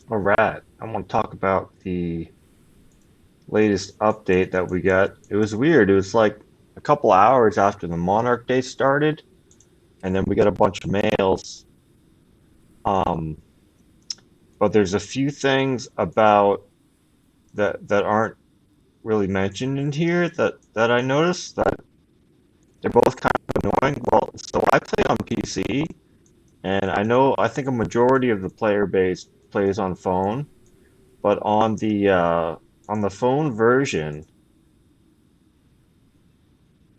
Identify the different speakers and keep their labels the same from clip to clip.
Speaker 1: All right, I want to talk about the latest update that we got. It was weird. It was like a couple hours after the Monarch Day started, and then we got a bunch of mails. Um, but there's a few things about that aren't really mentioned in here that I noticed that they're both kind of annoying. Well, so I play on PC, and I think a majority of the player base plays on phone, but on the phone version,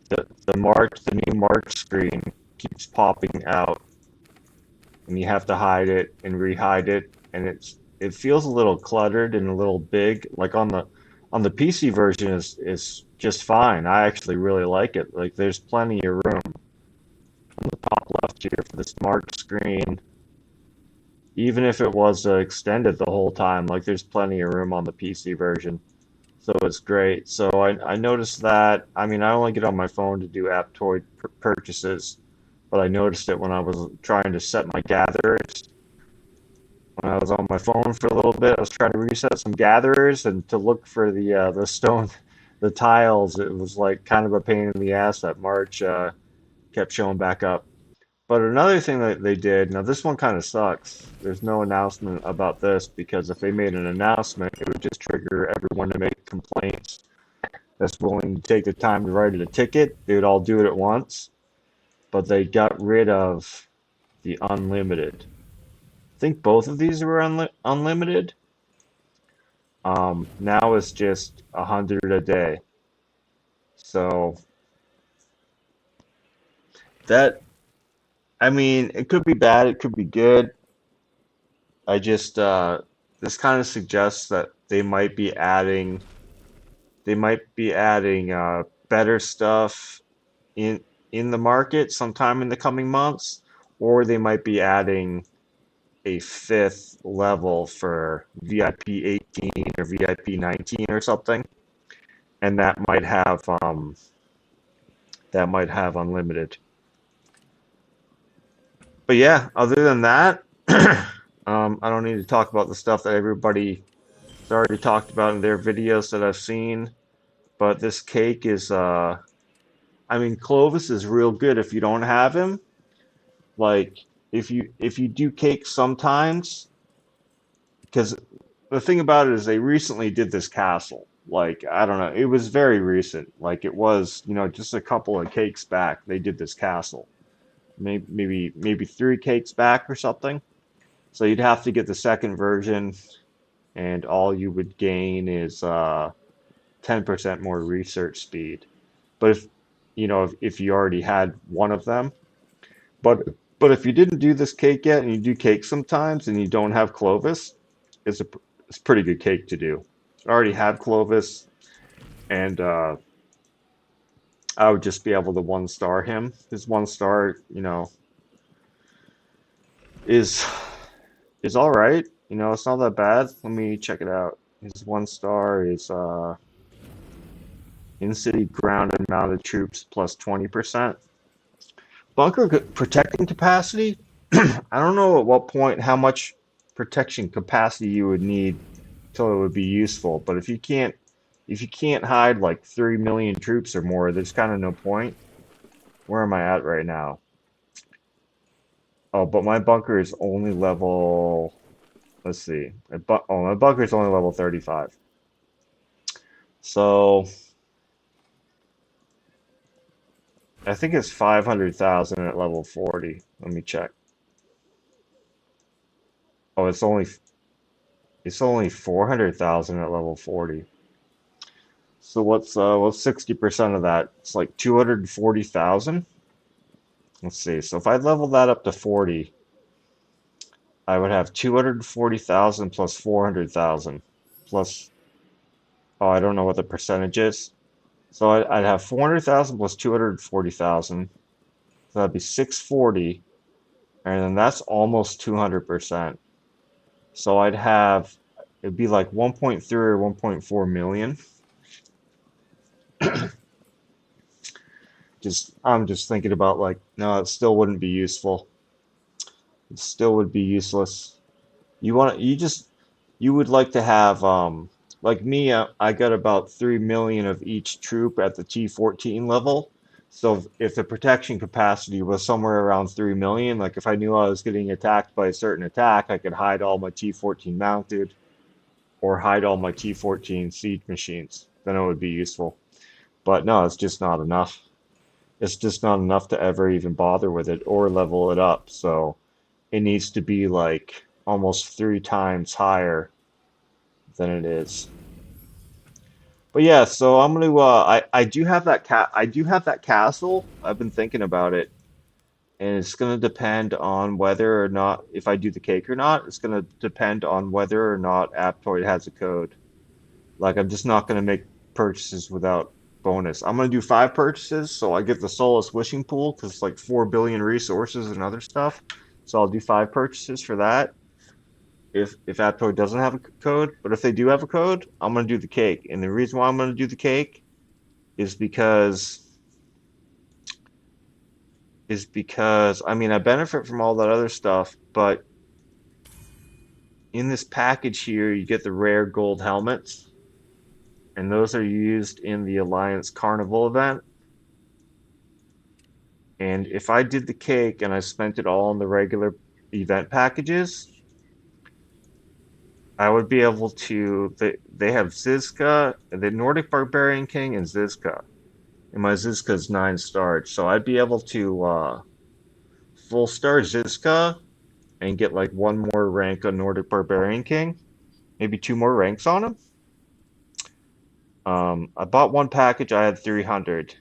Speaker 1: the new March screen keeps popping out, and you have to hide it and rehide it, and it feels a little cluttered and a little big. Like on the PC version is just fine. I actually really like it. Like there's plenty of room on the top left here for this March screen. Even if it was extended the whole time, like there's plenty of room on the PC version. So it's great. So I noticed that. I mean, I only get on my phone to do Aptoid purchases, but I noticed it when I was trying to set my gatherers. When I was on my phone for a little bit, I was trying to reset some gatherers and to look for the stone, the tiles. It was like kind of a pain in the ass that March kept showing back up. But another thing that they did, now this one kind of sucks. There's no announcement about this because if they made an announcement, it would just trigger everyone to make complaints that's willing to take the time to write it a ticket. They would all do it at once. But they got rid of the unlimited. I think both of these were unlimited. Now it's just 100 a day. So that, I mean, it could be bad, it could be good. I just this kind of suggests that they might be adding better stuff in in the market sometime in the coming months, or they might be adding a fifth level for VIP 18 or VIP 19 or something, and that might have unlimited. But yeah, other than that, I don't need to talk about the stuff that everybody has already talked about in their videos that I've seen. But this cake is, I mean, Clovis is real good if you don't have him. Like, if you do cake sometimes, because the thing about it is they recently did this castle. Like, I don't know, it was very recent. Like, it was, just a couple of cakes back, they did this castle. Maybe three cakes back or something. So you'd have to get the second version, and all you would gain is 10% more research speed. But if you already had one of them, but but if you didn't do this cake yet, and you do cake sometimes, and you don't have Clovis, it's a it's a pretty good cake to do. I already have Clovis, and I would just be able to one star him. His one star, is is all right. It's not that bad. Let me check it out. His one star is in city ground and mounted troops plus 20%. Bunker protecting capacity. I don't know at what point how much protection capacity you would need till it would be useful. But if you can't hide like 3 million troops or more, there's kind of no point. Where am I at right now? Oh, but my bunker is only level. Let's see. My bunker is only level 35. So I think it's 500,000 at level 40. Let me check. Oh, it's only 400,000 at level 40. So what's 60% of that? It's like 240,000. Let's see. So if I level that up to 40, I would have 240,000 plus 400,000 plus, oh, I don't know what the percentage is. So I'd have 400,000 plus 240,000. So that'd be 640, and then that's almost 200%. So it'd be like 1.3 or 1.4 million. I'm just thinking about like, no, it still wouldn't be useful. It still would be useless. You just You would like to have, like me, I got about 3 million of each troop at the T14 level. So if the protection capacity was somewhere around 3 million, like if I knew I was getting attacked by a certain attack, I could hide all my T14 mounted or hide all my T14 siege machines. Then it would be useful. But no, it's just not enough. It's just not enough to ever even bother with it or level it up. So it needs to be like almost 3 times higher than it is. But yeah, so I'm gonna I do have that castle. I've been thinking about it, and it's gonna depend on whether or not if I do the cake or not. It's gonna depend on whether or not Aptoid has a code. Like I'm just not gonna make purchases without bonus. I'm gonna do 5 purchases, so I get the Solace wishing pool because it's like 4 billion resources and other stuff. So I'll do 5 purchases for that. If Aptoide doesn't have a code, but if they do have a code, I'm gonna do the cake. And the reason why I'm gonna do the cake is because I mean I benefit from all that other stuff, but in this package here you get the rare gold helmets, and those are used in the Alliance Carnival event. And if I did the cake and I spent it all on the regular event packages, I would be able to. They have Zizka, the Nordic Barbarian King, and Zizka. And my Zizka is 9 stars, so I'd be able to full star Zizka and get like one more rank on Nordic Barbarian King, maybe 2 more ranks on him. I bought one package, I had 300.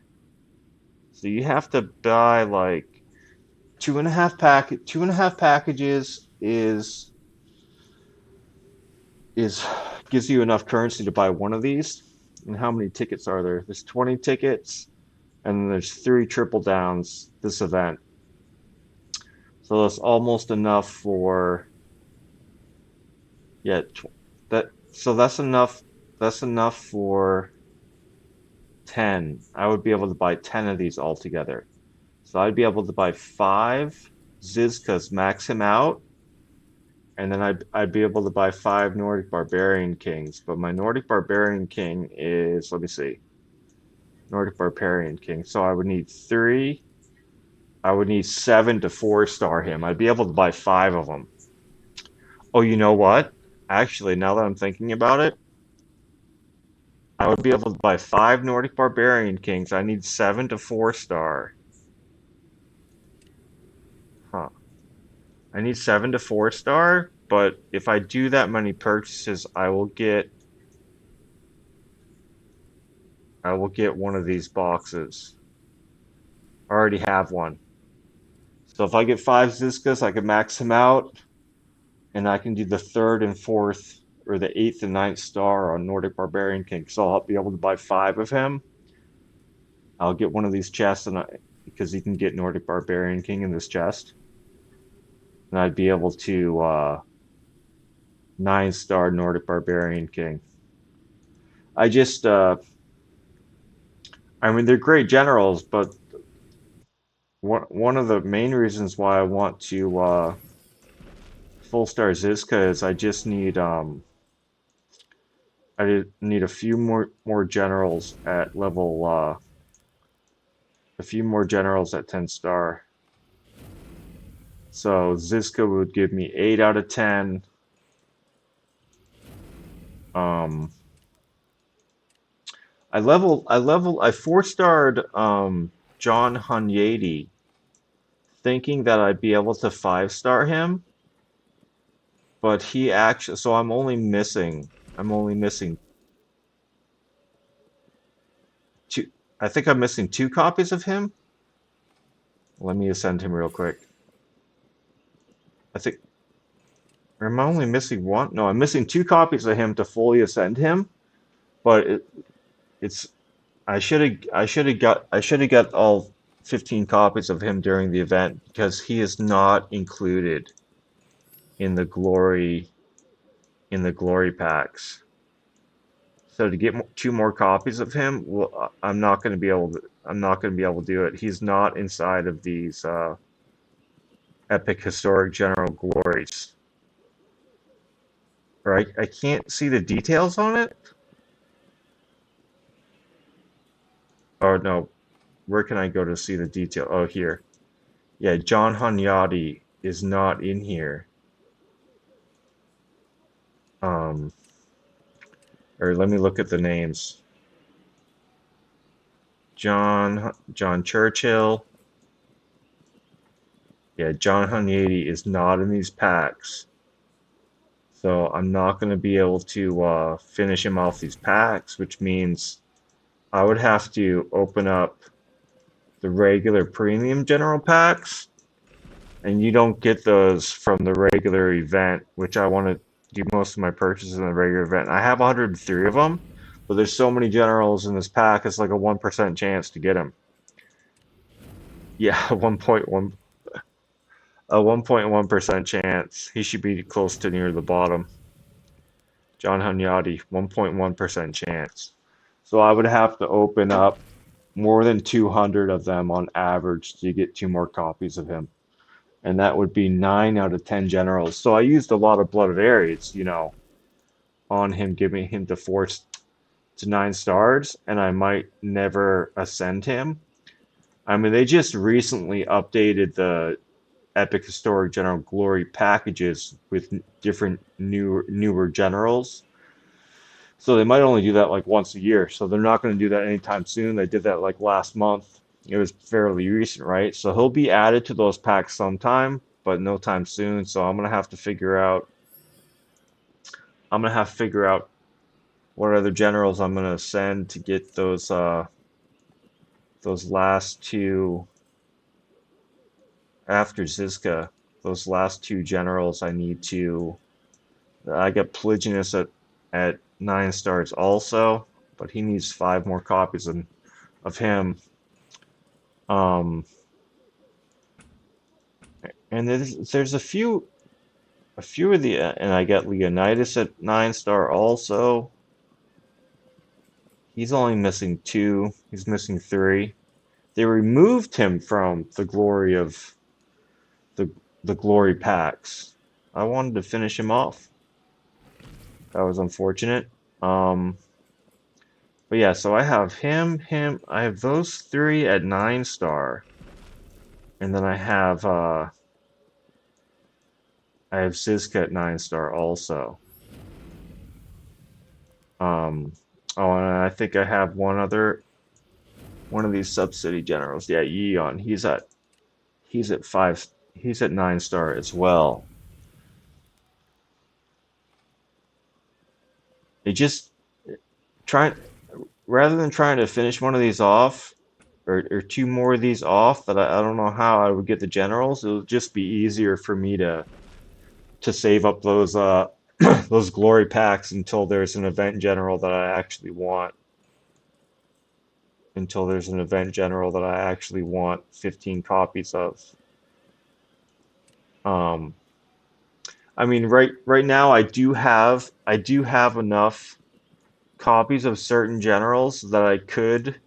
Speaker 1: So you have to buy like 2.5 packages is gives you enough currency to buy one of these. And how many tickets are there? There's 20 tickets, and then there's 3 triple downs this event. So that's almost enough for yeah, that so that's enough for 10. I would be able to buy 10 of these altogether. So I'd be able to buy 5 Zizkas, max him out, and then I'd be able to buy 5 Nordic Barbarian Kings. But my Nordic Barbarian King is, let me see, Nordic Barbarian King. So I would need 3. I would need 7 to 4-star him. I'd be able to buy 5 of them. Oh, you know what? Actually, now that I'm thinking about it, I would be able to buy 5 Nordic Barbarian Kings. I need 7 to 4-star. Huh. I need 7 to 4-star, but if I do that many purchases, I will get one of these boxes. I already have one. So if I get 5 Ziskas, I can max him out, and I can do the 3rd and 4th, or the 8th and 9th star on Nordic Barbarian King. So I'll be able to buy 5 of him. I'll get one of these chests, because you can get Nordic Barbarian King in this chest. And I'd be able to 9-star Nordic Barbarian King. I just, I mean, they're great generals, but one of the main reasons why I want to full star Zizka is I just need I need a few more generals at level a few more generals at 10-star. So Zizka would give me 8 out of 10. Um, I 4-starred John Hunyadi, thinking that I'd be able to 5-star him, but he actually, so I'm only missing two. I think I'm missing 2 copies of him. Let me ascend him real quick. I think, or am I only missing one? No, I'm missing 2 copies of him to fully ascend him. But it's I should have got all 15 copies of him during the event because he is not included in the glory packs. So to get 2 more copies of him, well, I'm not going to be able to do it. He's not inside of these epic historic general glories, or I can't see the details on it. Oh no, where can I go to see the detail? Oh, here. Yeah, John Hunyadi is not in here. Um, or let me look at the names. John Churchill. Yeah, John Hunyadi is not in these packs. So I'm not going to be able to finish him off these packs, which means I would have to open up the regular premium general packs, and you don't get those from the regular event, which I want to do most of my purchases in the regular event. I have 103 of them, but there's so many generals in this pack, it's like a 1% chance to get them. Yeah, 1.1 a 1.1% chance. He should be close to near the bottom. John Hunyadi, 1.1% chance. So I would have to open up more than 200 of them on average to get 2 more copies of him. And that would be 9 out of 10 generals. So I used a lot of Blood of Ares, on him, giving him to 9 stars, and I might never ascend him. I mean, they just recently updated the Epic Historic General Glory packages with different newer generals. So they might only do that like once a year. So they're not going to do that anytime soon. They did that like last month. It was fairly recent, right? So he'll be added to those packs sometime, but no time soon. So I'm gonna have to figure out. I'm gonna have to figure out what other generals I'm gonna send to get those last two after Zizka. Those last two generals I need to. I get Polygonus at 9 stars also, but he needs 5 more copies of him. Um, and there's a few of the and I get Leonidas at 9 star also. He's only missing 2. He's missing 3. They removed him from the glory of the the glory packs. I wanted to finish him off. That was unfortunate. Um, but yeah, so I have him. I have those 3 at 9 star, and then I have Zizka at 9 star also. Um, oh, and I think I have one of these sub-city generals. Yeah, Yeon. He's at 5. He's at 9 star as well. It just try rather than trying to finish one of these off or 2 more of these off that I don't know how I would get the generals. It'll just be easier for me to save up those those glory packs until there's an event general that I actually want. Until there's an event general that I actually want 15 copies of. Um, I mean, right now I do have enough copies of certain generals that I could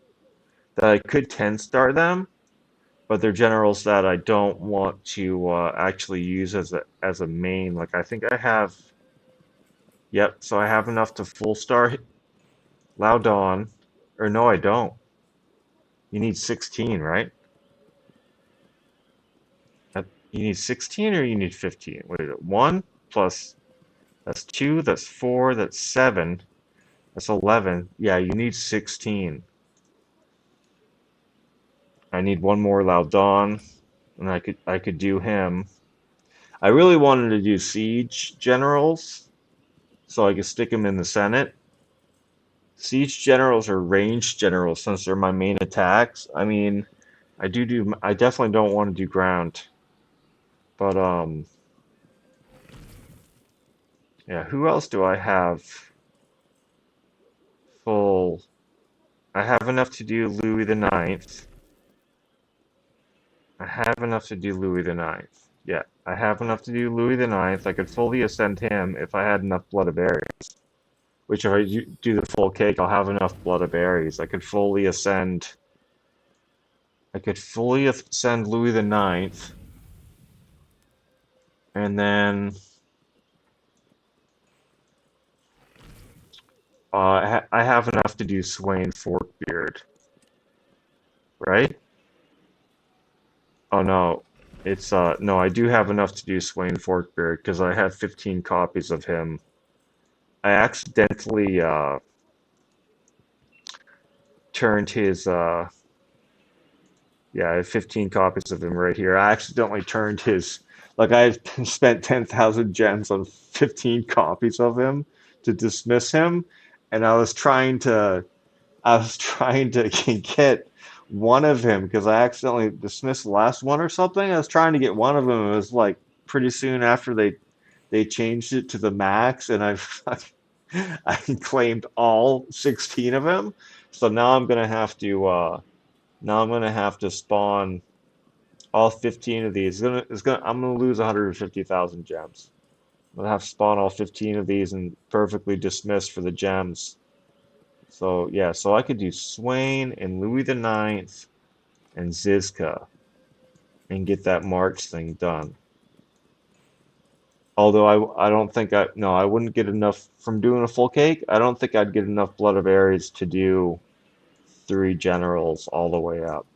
Speaker 1: 10 star them, but they're generals that I don't want to actually use as a main. Like I think I have, yep. So I have enough to full star Laudon, or no, I don't. You need 16, right? You need 16 or you need 15? Wait, 1 plus that's 2, that's 4, that's 7, that's 11. Yeah, you need 16. I need 1 more Laudon, and I could do him. I really wanted to do siege generals, so I could stick him in the Senate. Siege generals are ranged generals since they're my main attacks. I mean, I definitely don't want to do ground, but yeah. Who else do I have full? I have enough to do Louis the Ninth. I have enough to do Louis the Ninth. Yeah, I have enough to do Louis the Ninth. I could fully ascend him if I had enough Blood of Ares. Which if I do the full cake, I'll have enough Blood of Ares. I could fully ascend. I could fully ascend Louis the Ninth, and then I have enough to do Swain Forkbeard, right? Oh no, it's no, I do have enough to do Swain Forkbeard because I have 15 copies of him. I accidentally turned his yeah, I have 15 copies of him right here. I accidentally turned his like I spent 10,000 gems on 15 copies of him to dismiss him, and I was trying to get one of him because I accidentally dismissed the last one or something. I was trying to get one of them. It was like pretty soon after they changed it to the max, and I claimed all 16 of them. So now I'm gonna have to spawn all 15 of these. I'm gonna lose 150,000 gems. I'm gonna have to spawn all 15 of these and perfectly dismiss for the gems. So yeah, so I could do Swain and Louis the Ninth and Zizka and get that March thing done. Although I don't think I no, I wouldn't get enough from doing a full cake. I don't think I'd get enough Blood of Ares to do three generals all the way up.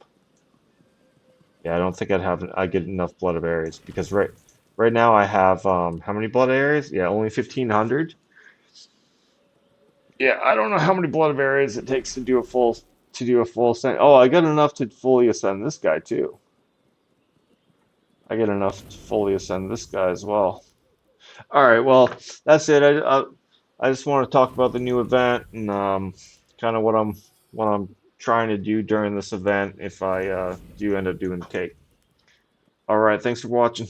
Speaker 1: Yeah, I don't think I'd get enough Blood of Ares because right now I have how many Blood of Ares? Yeah, only 1,500. Yeah, I don't know how many Blood of Ares it takes to do a full ascent. Oh, I got enough to fully ascend this guy too. I get enough to fully ascend this guy as well. All right, well, that's it. I just want to talk about the new event and kind of what I'm trying to do during this event if I do end up doing the cake. All right, thanks for watching.